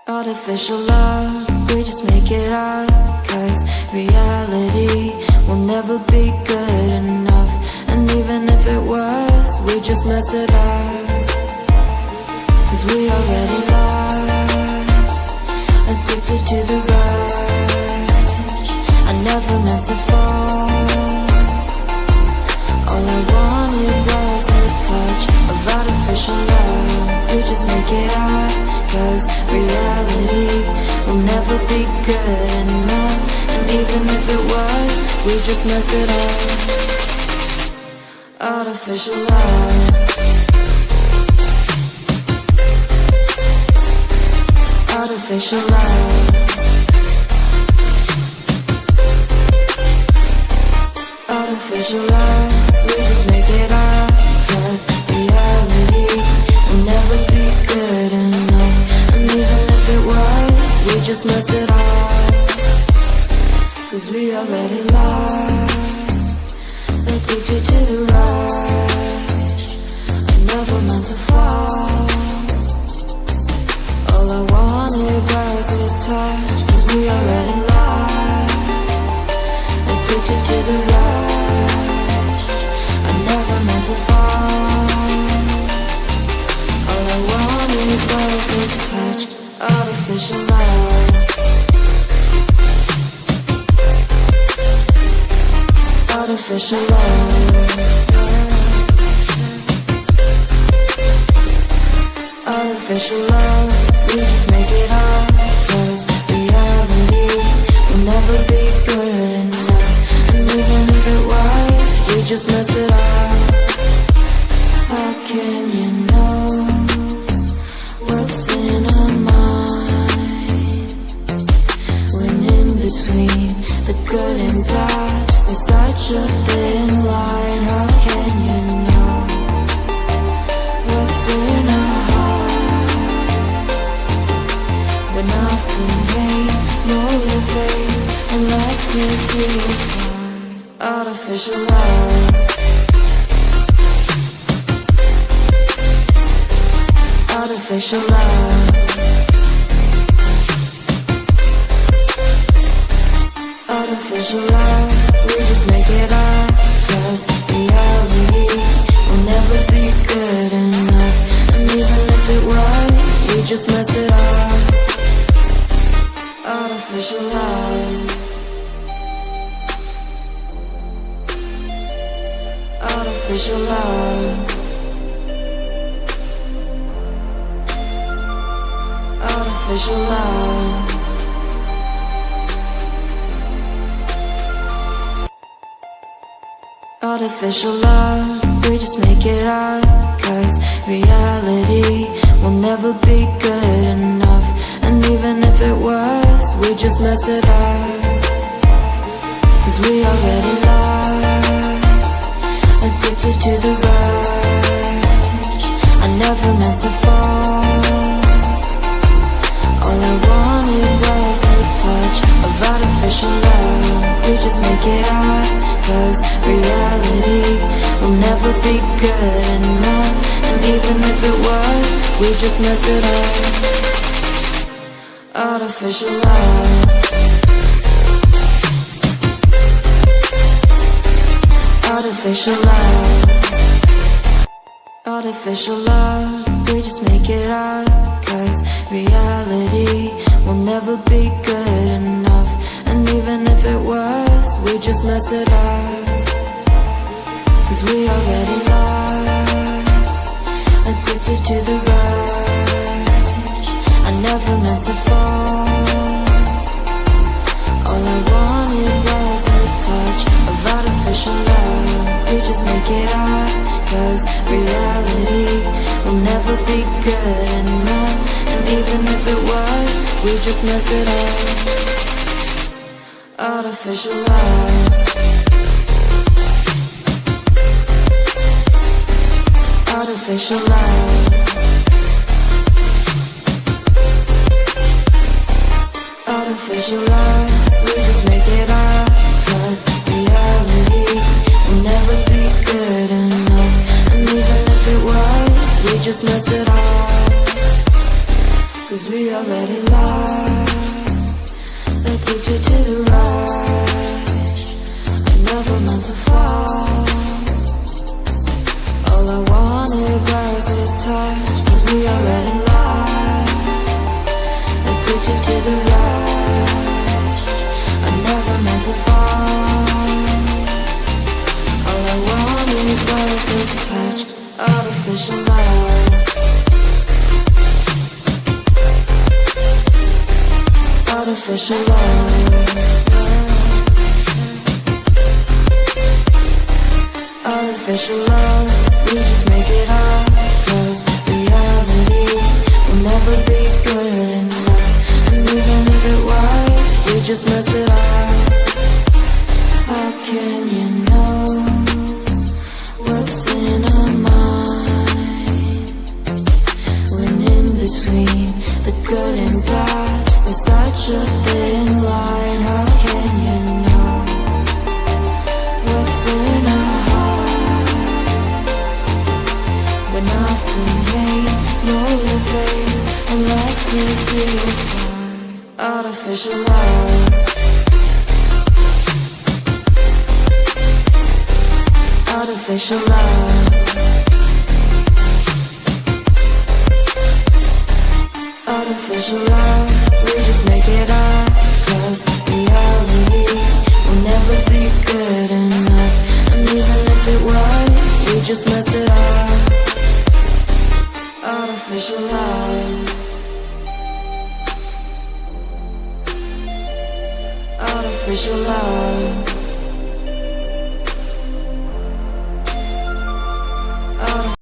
Artificial love, we just make it up. Cause reality will never be good enough. And even if it was, we just mess it up. Cause we already lost, addicted to the rush. I never meant to fall. All I wanted was a touch of artificial love. We just make it up. Cause reality will never be good enough. And even if it was, we just mess it up. Artificial love. Artificial love. Artificial love. We just make it up. Cause reality will never be good enough. And even if it was, we just mess it up. Cause we already lost, addicted to the rush. I never meant to fall. All I wanted was a touch. Cause we already lost, addicted to the rush. I never meant to fall. All I wanted was a touch. Artificial love. Artificial love. Artificial love. We just make it up. Cause reality will never be good enough. And even if it was, we just mess it up. How can you know what's in our mind? When in between the good and bad, there's such a thin line. How can you know what's in our heart? When often hate motivates and love tears you apart. Artificial love. Artificial love. Artificial love. We just make it up. Cause reality will never be good enough. And even if it was, we just mess it up. Artificial love. Artificial love. Artificial love. Artificial love, we just make it up. Cause reality will never be good enough. And even if it was, we just mess it up. Cause we already lost, addicted to the rush. I never meant to fall. All I wanted was a touch of artificial love. We just make it up. Cause reality will never be good enough. And even if it was, we just mess it up. Artificial love. Artificial love. Artificial love. We just make it up. Cause reality will never be good enough. And even if it was, we just mess it up. Cause we already lost, addicted to the rush. I never meant to fall. All I wanted was a touch of artificial love. We just make it up. Cause reality will never be good enough. And even if it was, we just mess it up. Artificial love. Artificial love. Artificial love. We just make it up. Cause reality will never be good enough. And even if it was, we just mess it up. 'cause we already lost. Addicted to the rush, I never meant to fall. All I wanted was a touch, 'cause we already lost. Addicted to the rush, I never meant to fall. All I wanted was a touch, artificial love. Artificial love. Artificial love, we just make it up, 'cause reality will never be good enough. And even if it was, we just mess it up. How can you know what's in our mind, when in between the good and bad there's such a thin line? How can you know what's in our heart, when often hate motivates and love tears you apart? Artificial love. Artificial love. Artificial love, we just make it up, 'cause reality will never be good enough. And even if it was, we just mess it up. Artificial love. Artificial love.